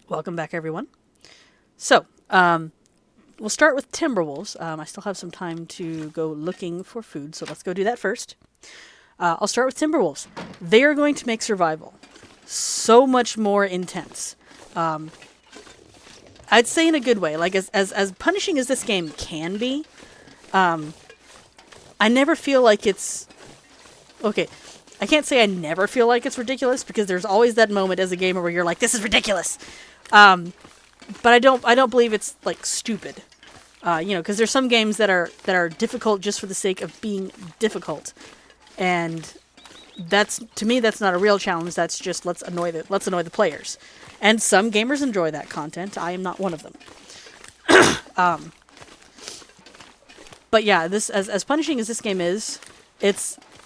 Welcome back, everyone. So, we'll start with Timberwolves. I still have some time to go looking for food, so let's go do that first. I'll start with Timberwolves. They are going to make survival so much more intense. I'd say in a good way. Like, as punishing as this game can be, I never feel like it's... Okay, I can't say I never feel like it's ridiculous, because there's always that moment as a gamer where you're like, this is ridiculous! But I don't believe it's like stupid, because there's some games that are difficult just for the sake of being difficult, and to me that's not a real challenge. That's just let's annoy the players, and some gamers enjoy that content. I am not one of them. But yeah, this as punishing as this game is,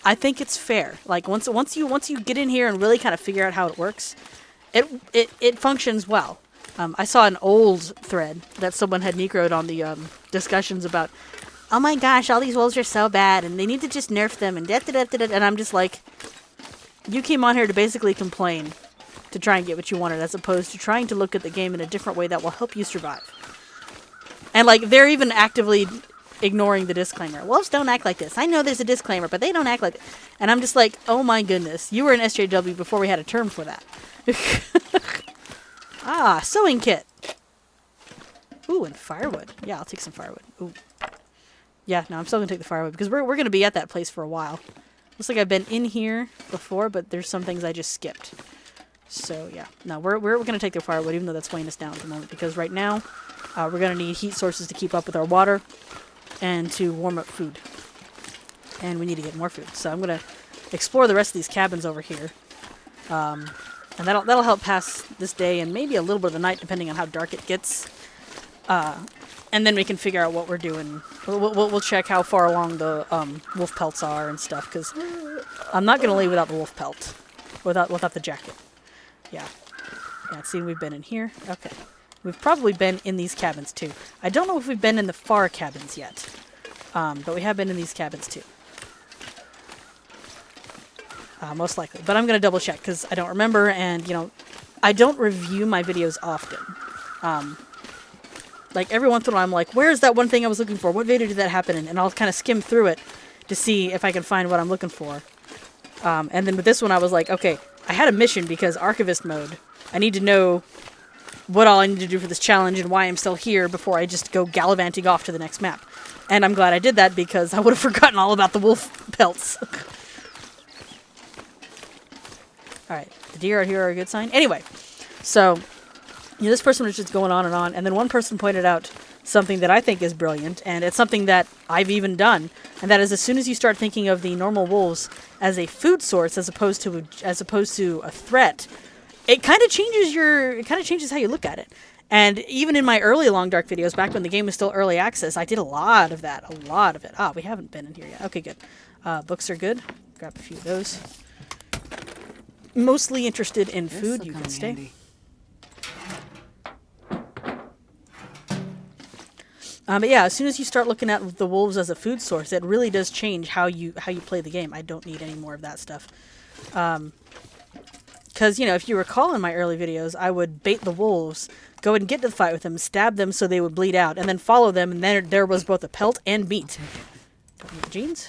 I think it's fair. Like once you get in here and really kind of figure out how it works, it functions well. I saw an old thread that someone had necroed on the discussions about, oh my gosh, all these wolves are so bad, and they need to just nerf them, and da-da-da-da-da. And I'm just like, you came on here to basically complain, to try and get what you wanted, as opposed to trying to look at the game in a different way that will help you survive. And like, they're even actively ignoring the disclaimer. Wolves don't act like this. I know there's a disclaimer, but they don't act like it. And I'm just like, oh my goodness, you were in SJW before we had a term for that. Ah, sewing kit. Ooh, and firewood. Yeah, I'll take some firewood. Ooh. Yeah, no, I'm still going to take the firewood, because we're going to be at that place for a while. Looks like I've been in here before, but there's some things I just skipped. So, yeah. No, we're going to take the firewood, even though that's weighing us down at the moment, because right now, we're going to need heat sources to keep up with our water and to warm up food. And we need to get more food. So I'm going to explore the rest of these cabins over here. And that'll help pass this day and maybe a little bit of the night, depending on how dark it gets. And then we can figure out what we're doing. We'll check how far along the wolf pelts are and stuff, because I'm not going to leave without the wolf pelt. Without the jacket. Yeah. Yeah, see, we've been in here. Okay. We've probably been in these cabins, too. I don't know if we've been in the far cabins yet. But we have been in these cabins, too. Most likely. But I'm going to double check, because I don't remember, and, I don't review my videos often. Like, every once in a while I'm like, where's that one thing I was looking for? What video did that happen in? And I'll kind of skim through it to see if I can find what I'm looking for. And then with this one I was like, okay, I had a mission because Archivist mode. I need to know what all I need to do for this challenge and why I'm still here before I just go gallivanting off to the next map. And I'm glad I did that, because I would have forgotten all about the wolf pelts. Alright, the deer out here are a good sign. Anyway, so, this person was just going on, and then one person pointed out something that I think is brilliant, and it's something that I've even done, and that is, as soon as you start thinking of the normal wolves as a food source as opposed to a threat, it kind of changes how you look at it. And even in my early Long Dark videos, back when the game was still early access, I did a lot of that. Ah, we haven't been in here yet. Okay, good. Books are good. Grab a few of those. Mostly interested in food. You can stay. Handy. But yeah, as soon as you start looking at the wolves as a food source, it really does change how you play the game. I don't need any more of that stuff. Because, if you recall in my early videos, I would bait the wolves, go and get to the fight with them, stab them so they would bleed out, and then follow them, and then there was both a pelt and meat. Jeans?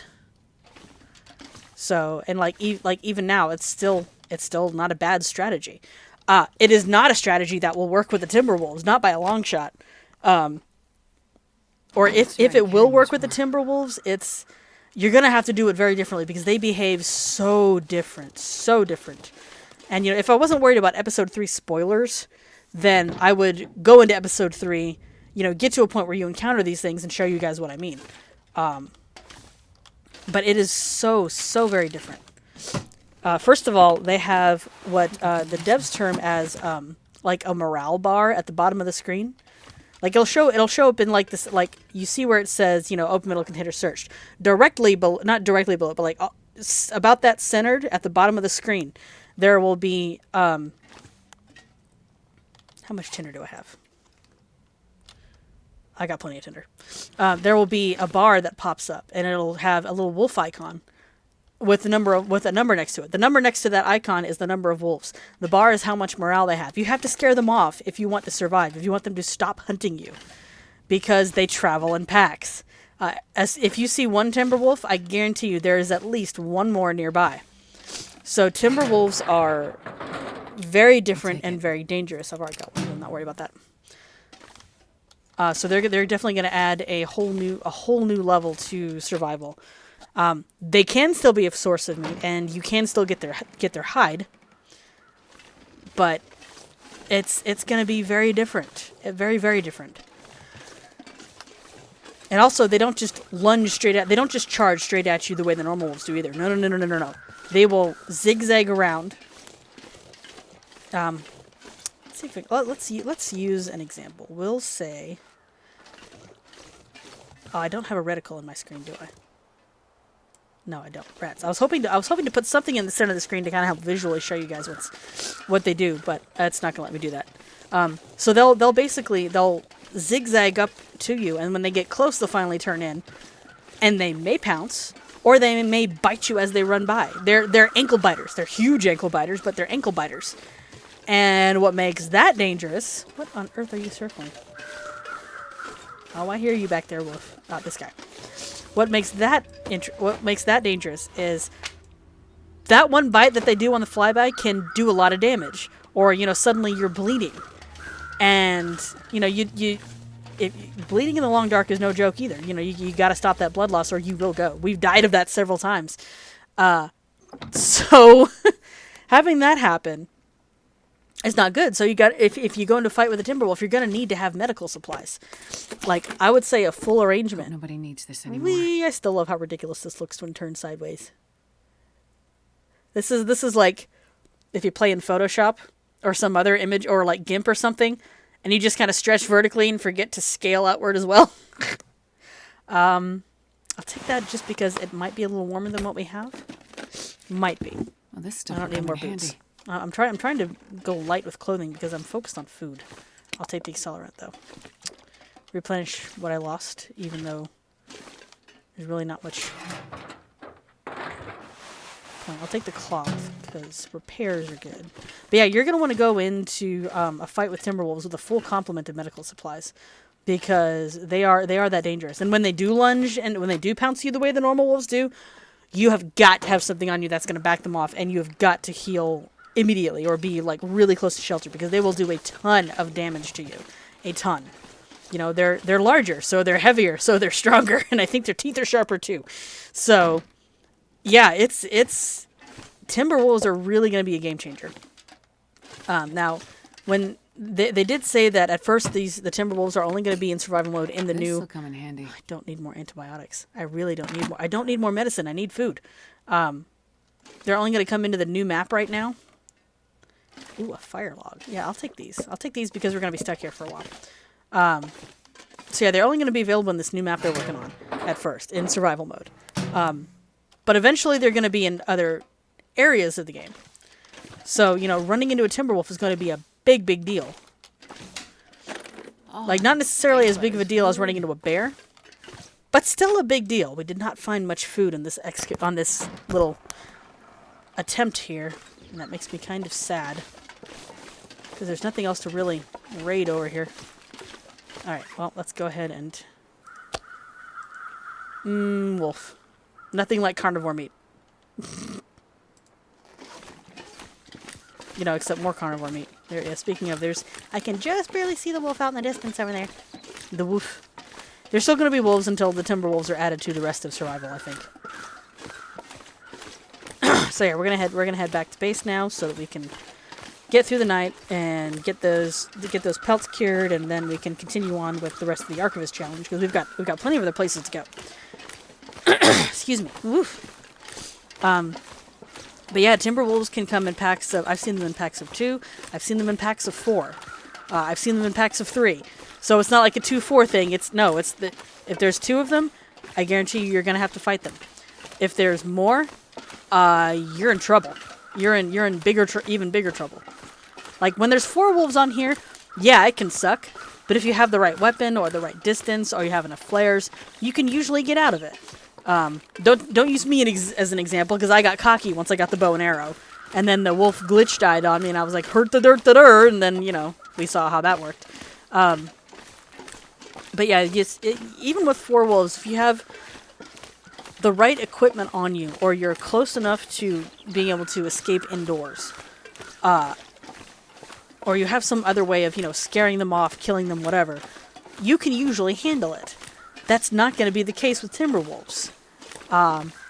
So, and even now, it's still not a bad strategy. It is not a strategy that will work with the Timberwolves, not by a long shot. Or if it will work with the Timberwolves, you're going to have to do it very differently, because they behave so different. And, if I wasn't worried about Episode 3 spoilers, then I would go into Episode 3, get to a point where you encounter these things and show you guys what I mean. But it is so very different. First of all, they have what the devs term as like a morale bar at the bottom of the screen. Like it'll show up in like this, like you see where it says, open middle container searched. Not directly below, but like about that centered at the bottom of the screen, there will be how much tinder do I have? I got plenty of tinder. There will be a bar that pops up, and it'll have a little wolf icon. with a number next to it. The number next to that icon is the number of wolves. The bar is how much morale they have. You have to scare them off if you want to survive, if you want them to stop hunting you, because they travel in packs. As if you see one timber wolf, I guarantee you there is at least one more nearby. So timber wolves are very different and very dangerous. I've already got one. I'm not worried about that. So they're definitely going to add a whole new level to survival. They can still be a source of meat, and you can still get their hide, but it's going to be very different, very, very different. And also, they don't just lunge straight at. They don't just charge straight at you the way the normal wolves do either. No. They will zigzag around. Let's see if let's use an example. We'll say. Oh, I don't have a reticle in my screen, do I? No, I don't. Rats. I was hoping to put something in the center of the screen to kind of help visually show you guys what they do, but it's not gonna let me do that. So they'll zigzag up to you, and when they get close, they'll finally turn in, and they may pounce, or they may bite you as they run by. They're ankle biters. They're huge ankle biters, but they're ankle biters. And what makes that dangerous? What on earth are you circling? Oh, I hear you back there, wolf. This guy. What makes that dangerous is that one bite that they do on the flyby can do a lot of damage, or suddenly you're bleeding, and bleeding in the long dark is no joke either. You got to stop that blood loss, or you will go. We've died of that several times. So having that happen is not good. So you got if you go into a fight with a timber wolf, you're going to need to have medical supplies. Like, I would say a full arrangement. Nobody needs this anymore. I still love how ridiculous this looks when turned sideways. This is like if you play in Photoshop or some other image, or like GIMP or something, and you just kind of stretch vertically and forget to scale outward as well. I'll take that just because it might be a little warmer than what we have. Might be. Well, this stuff I don't need more boots. I'm trying to go light with clothing because I'm focused on food. I'll take the accelerant though. Replenish what I lost, even though there's really not much point. I'll take the cloth because repairs are good. But yeah, you're gonna want to go into a fight with timberwolves with a full complement of medical supplies, because they are that dangerous. And when they do lunge and when they do pounce you the way the normal wolves do, you have got to have something on you that's gonna back them off, and you have got to heal immediately or be like really close to shelter, because they will do a ton of damage to you. A ton. They're larger, so they're heavier, so they're stronger, and I think their teeth are sharper too. So yeah, it's timberwolves are really going to be a game changer. Now, when they did say that at first the timberwolves are only going to be in survival mode in the new. This will come in handy. I don't need more antibiotics. I really don't need more. I don't need more medicine. I need food. They're only going to come into the new map right now. Ooh, a fire log. Yeah, I'll take these. I'll take these because we're going to be stuck here for a while. So yeah, they're only going to be available in this new map they're working on at first, in survival mode. But eventually they're going to be in other areas of the game. So, running into a timberwolf is going to be a big, big deal. Like, not necessarily as big of a deal as running into a bear, but still a big deal. We did not find much food in this on this little attempt here, and that makes me kind of sad, because there's nothing else to really raid over here. Alright, well, let's go ahead and... wolf. Nothing like carnivore meat. Except more carnivore meat. There, yeah, speaking of, I can just barely see the wolf out in the distance over there. The wolf. There's still going to be wolves until the timber wolves are added to the rest of survival, I think. So yeah, we're gonna head back to base now so that we can get through the night and get those pelts cured, and then we can continue on with the rest of the Archivist challenge, because we've got plenty of other places to go. Excuse me. Woof. But yeah, timberwolves can come in packs of. I've seen them in packs of 2. I've seen them in packs of 4. I've seen them in packs of 3. So it's not like a 2-4 thing. If there's 2 of them, I guarantee you're gonna have to fight them. If there's more, you're in trouble. You're in even bigger trouble. Like, when there's 4 wolves on here, yeah, it can suck. But if you have the right weapon or the right distance, or you have enough flares, you can usually get out of it. Don't use me as an example, because I got cocky once I got the bow and arrow. And then the wolf glitch died on me, and I was like, hurt the dirt, and then, you know, we saw how that worked. But yeah, even with 4 wolves, if you have the right equipment on you, or you're close enough to being able to escape indoors, or you have some other way of, you know, scaring them off, killing them, whatever, you can usually handle it. That's not going to be the case with timber wolves.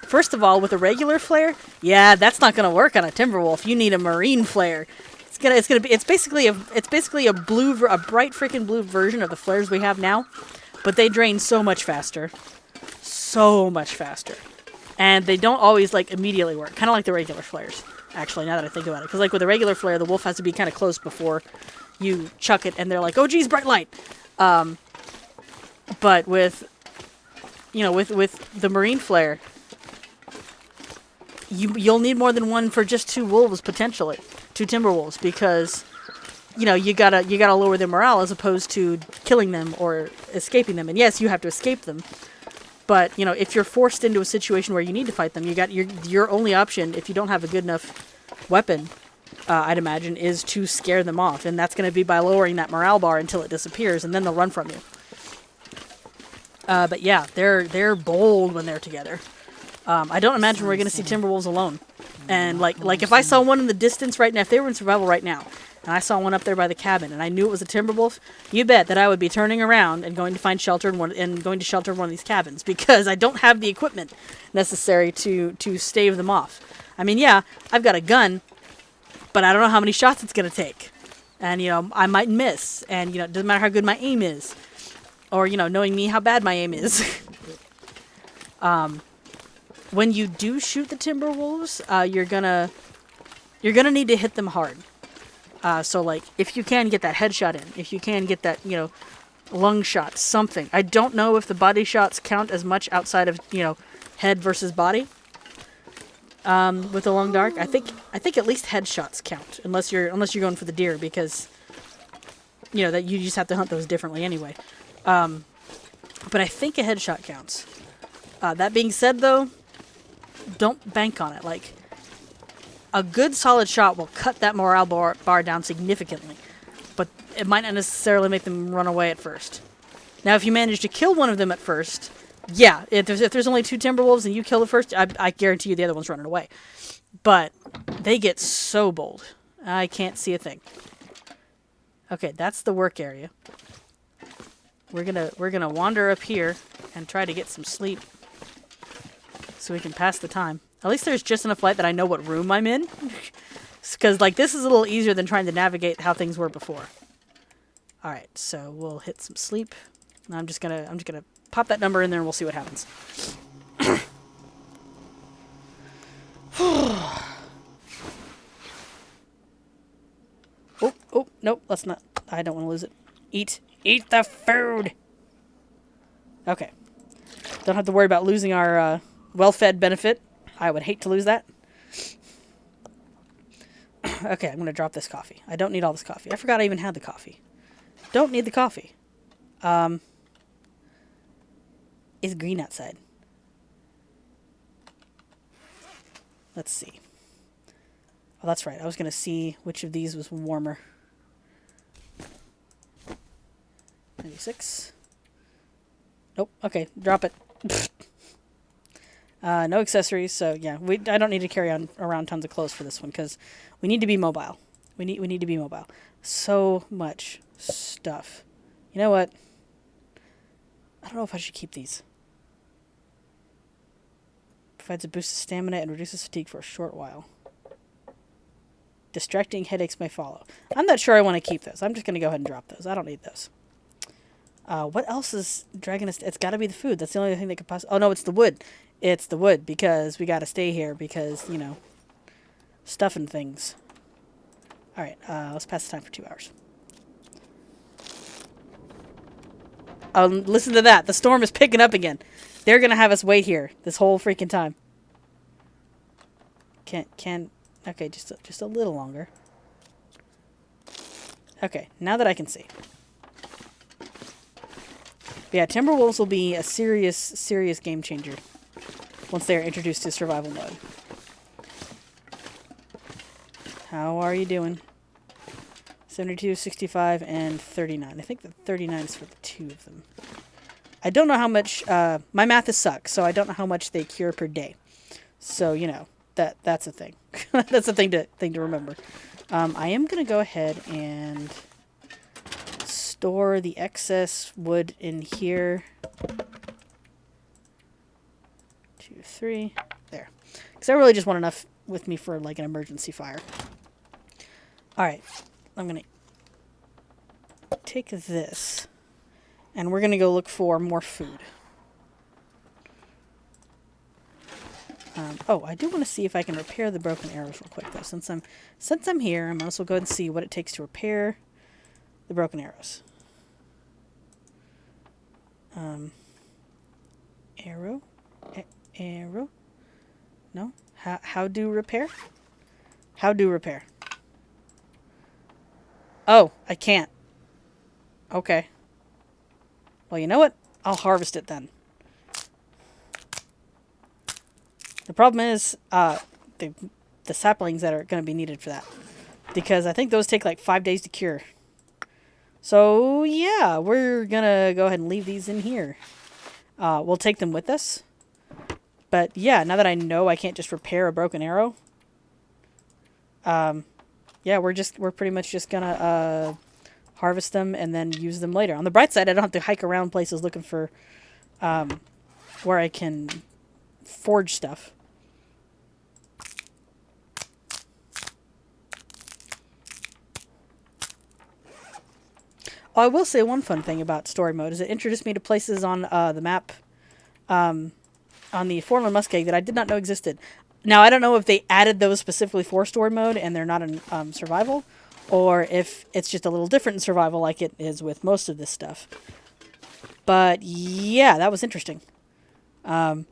First of all, with a regular flare, yeah, that's not going to work on a timber wolf. You need a marine flare. It's basically a bright freaking blue version of the flares we have now, but they drain so much faster, and they don't always like immediately work. Kind of like the regular flares, actually. Now that I think about it, because like with a regular flare, the wolf has to be kind of close before you chuck it, and they're like, "Oh, geez, bright light." But with the marine flare, you'll need more than one for just 2 wolves potentially, 2 timber wolves, because you know you gotta lower their morale as opposed to killing them or escaping them. And yes, you have to escape them, but you know if you're forced into a situation where you need to fight them, you got your only option if you don't have a good enough weapon, I'd imagine, is to scare them off, and that's going to be by lowering that morale bar until it disappears, and then they'll run from you. But yeah, they're bold when they're together. I don't imagine we're going to see Timberwolves alone. And like if I saw one in the distance right now, if they were in survival right now, and I saw one up there by the cabin, and I knew it was a Timberwolf, you bet that I would be turning around and going to find shelter going to shelter in one of these cabins, because I don't have the equipment necessary to stave them off. I mean, yeah, I've got a gun, but I don't know how many shots it's going to take. And, you know, I might miss. And, you know, it doesn't matter how good my aim is. Or, you know, knowing me, how bad my aim is. When you do shoot the Timberwolves, you're gonna need to hit them hard. So, like, if you can get that headshot in, if you can get that, you know, lung shot, something. I don't know if the body shots count as much outside of, you know, head versus body. With the long dark, I think at least headshots count, unless you're going for the deer, because you know that you just have to hunt those differently anyway. But I think a headshot counts. That being said, though, don't bank on it. Like, a good solid shot will cut that morale bar down significantly, but it might not necessarily make them run away at first. Now, if you manage to kill one of them at first, yeah, if there's only 2 Timberwolves and you kill the first, I guarantee you the other one's running away. But they get so bold. I can't see a thing. Okay, that's the work area. We're gonna wander up here and try to get some sleep so we can pass the time. At least there's just enough light that I know what room I'm in. Because, like, this is a little easier than trying to navigate how things were before. Alright, so we'll hit some sleep. I'm just gonna pop that number in there and we'll see what happens. Oh, nope, let's not. I don't want to lose it. Eat the food! Okay. Don't have to worry about losing our well-fed benefit. I would hate to lose that. Okay, I'm going to drop this coffee. I don't need all this coffee. I forgot I even had the coffee. Don't need the coffee. It's green outside. Let's see. Oh, that's right. I was going to see which of these was warmer. 96. Nope. Okay, drop it. No accessories, so yeah, I don't need to carry around tons of clothes for this one, because we need to be mobile. We need to be mobile. So much stuff. You know what? I don't know if I should keep these. Provides a boost of stamina and reduces fatigue for a short while. Distracting headaches may follow. I'm not sure I want to keep those. I'm just going to go ahead and drop those. I don't need those. What else is dragging us? It's got to be the food. That's the only thing that could possibly... Oh, no, it's the wood. It's the wood, because we got to stay here because, you know, stuff and things. Alright, let's pass the time for 2 hours. Listen to that. The storm is picking up again. They're going to have us wait here this whole freaking time. Okay, just a little longer. Okay, now that I can see. But yeah, Timberwolves will be a serious game changer. once they are introduced to survival mode. How are you doing? 72, 65, and 39. I think the 39 is for the 2 of them. I don't know how much... my math is sucks, so I don't know how much they cure per day. So, you know, that's a thing. That's a thing to remember. I am going to go ahead and store the excess wood in here. 2, 3. There. Because I really just want enough with me for, like, an emergency fire. Alright. I'm going to take this. And we're going to go look for more food. Oh, I do want to see if I can repair the broken arrows real quick, though. Since I'm here, I might as well go ahead and see what it takes to repair the broken arrows. Arrow? Arrow? No? How do repair? How do repair? Oh, I can't. Okay. Well, you know what? I'll harvest it then. The problem is the saplings that are going to be needed for that. Because I think those take like 5 days to cure. So, yeah, we're going to go ahead and leave these in here. We'll take them with us. But, yeah, now that I know I can't just repair a broken arrow. Yeah, we're pretty much just going to harvest them and then use them later. On the bright side, I don't have to hike around places looking for where I can forge stuff. Oh, I will say one fun thing about story mode is it introduced me to places on the map, on the Forlorn Muskeg that I did not know existed. Now, I don't know if they added those specifically for story mode and they're not in survival, or if it's just a little different in survival like it is with most of this stuff. But, yeah, that was interesting. At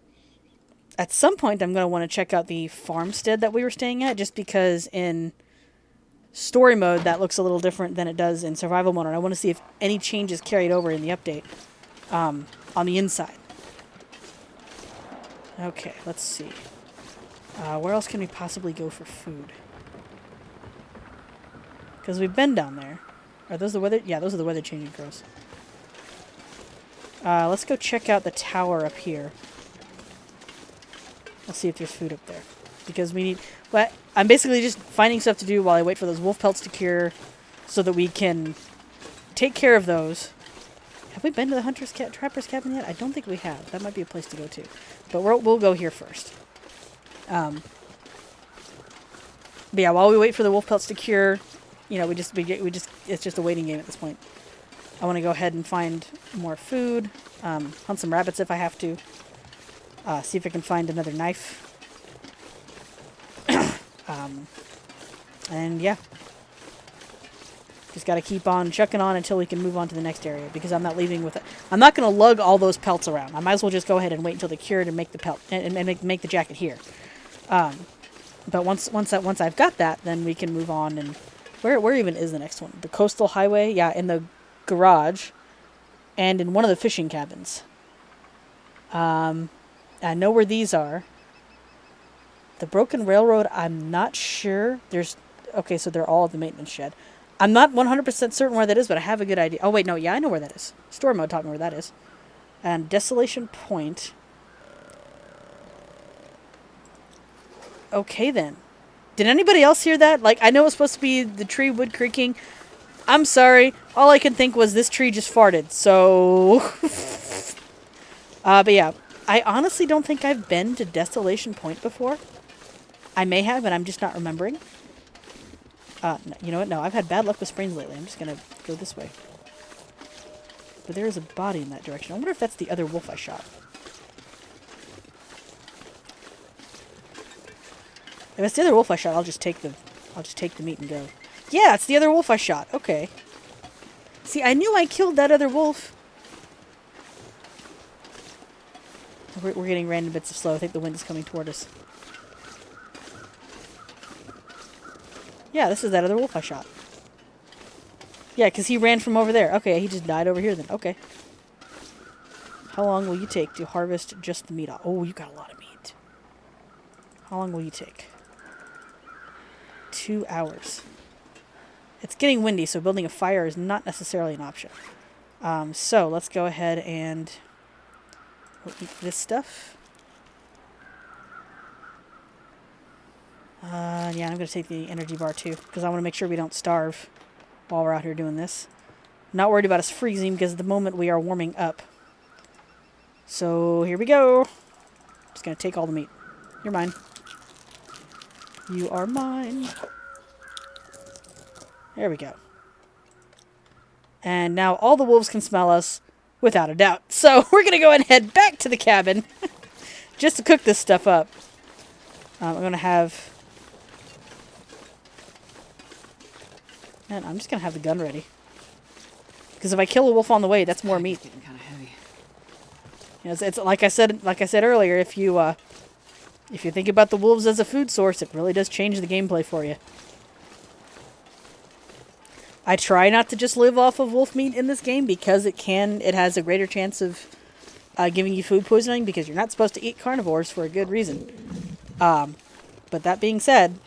some point, I'm going to want to check out the farmstead that we were staying at, just because in story mode, that looks a little different than it does in survival mode. And I want to see if any changes carried over in the update on the inside. Okay, let's see. Where else can we possibly go for food? Because we've been down there. Are those the weather? Yeah, those are the weather changing crows. Let's go check out the tower up here. Let's see if there's food up there. Because we need... Well, I'm basically just finding stuff to do while I wait for those wolf pelts to cure so that we can take care of those. Have we been to the Trapper's Cabin yet? I don't think we have. That might be a place to go to. But we'll go here first. But yeah, while we wait for the wolf pelts to cure, you know, it's just a waiting game at this point. I want to go ahead and find more food, hunt some rabbits if I have to, see if I can find another knife. And yeah, just got to keep on chucking on until we can move on to the next area, because I'm not leaving with it. I'm not going to lug all those pelts around. I might as well just go ahead and wait until they cure to make the pelt and make the jacket here. But once I've got that, then we can move on. And where even is the next one? The coastal highway? Yeah, in the garage, and in one of the fishing cabins. I know where these are. The broken railroad, I'm not sure. Okay, so they're all at the maintenance shed. I'm not 100% certain where that is, but I have a good idea. Oh, wait, no, yeah, I know where that is. Story mode taught me where that is. And Desolation Point. Okay, then. Did anybody else hear that? Like, I know it's supposed to be the tree wood creaking. I'm sorry. All I can think was this tree just farted. So... but yeah. I honestly don't think I've been to Desolation Point before. I may have, and I'm just not remembering. No, you know what? No, I've had bad luck with sprains lately. I'm just going to go this way. But there is a body in that direction. I wonder if that's the other wolf I shot. If it's the other wolf I shot, I'll just take the meat and go. Yeah, it's the other wolf I shot. Okay. See, I knew I killed that other wolf. We're getting random bits of slow. I think the wind is coming toward us. Yeah, this is that other wolf I shot. Yeah, because he ran from over there. Okay, he just died over here then. Okay. How long will you take to harvest just the meat? Oh, you got a lot of meat. How long will you take? 2 hours. It's getting windy, so building a fire is not necessarily an option. So let's go ahead and we'll eat this stuff. Yeah, I'm going to take the energy bar too, because I want to make sure we don't starve while we're out here doing this. Not worried about us freezing, because at the moment we are warming up. So here we go. Just going to take all the meat. You're mine. You are mine. There we go. And now all the wolves can smell us, without a doubt. So we're going to go ahead and head back to the cabin, just to cook this stuff up. I'm going to have... Man, I'm just going to have the gun ready. Because if I kill a wolf on the way, that's more meat. It's getting kind of heavy. You know, it's like I said earlier, if you think about the wolves as a food source, it really does change the gameplay for you. I try not to just live off of wolf meat in this game because it has a greater chance of giving you food poisoning, because you're not supposed to eat carnivores for a good reason. But that being said,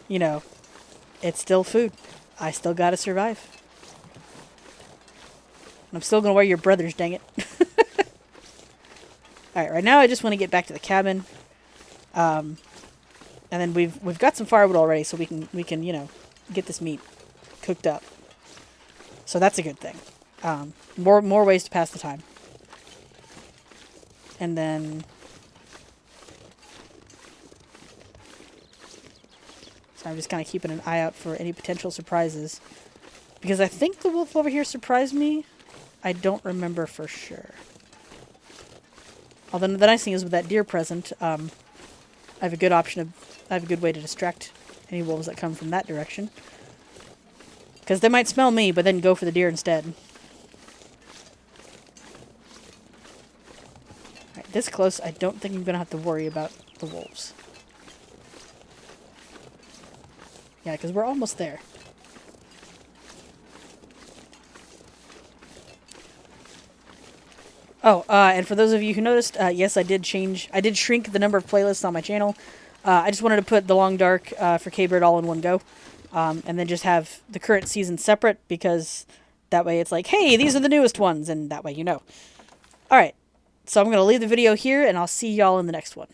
you know, it's still food. I still gotta survive. And I'm still gonna wear your brothers, dang it. Alright, right now I just want to get back to the cabin. And then we've got some firewood already, so we can, you know, get this meat cooked up. So that's a good thing. More ways to pass the time. And then... So I'm just kind of keeping an eye out for any potential surprises. Because I think the wolf over here surprised me. I don't remember for sure. Although the nice thing is with that deer present, I have a good way to distract any wolves that come from that direction. Because they might smell me, but then go for the deer instead. Alright, this close, I don't think I'm going to have to worry about the wolves. Yeah, because we're almost there. Oh, and for those of you who noticed, yes, I did shrink the number of playlists on my channel. I just wanted to put The Long Dark for K-Bird all in one go. And then just have the current season separate, because that way it's like, hey, these are the newest ones, and that way you know. Alright, so I'm going to leave the video here, and I'll see y'all in the next one.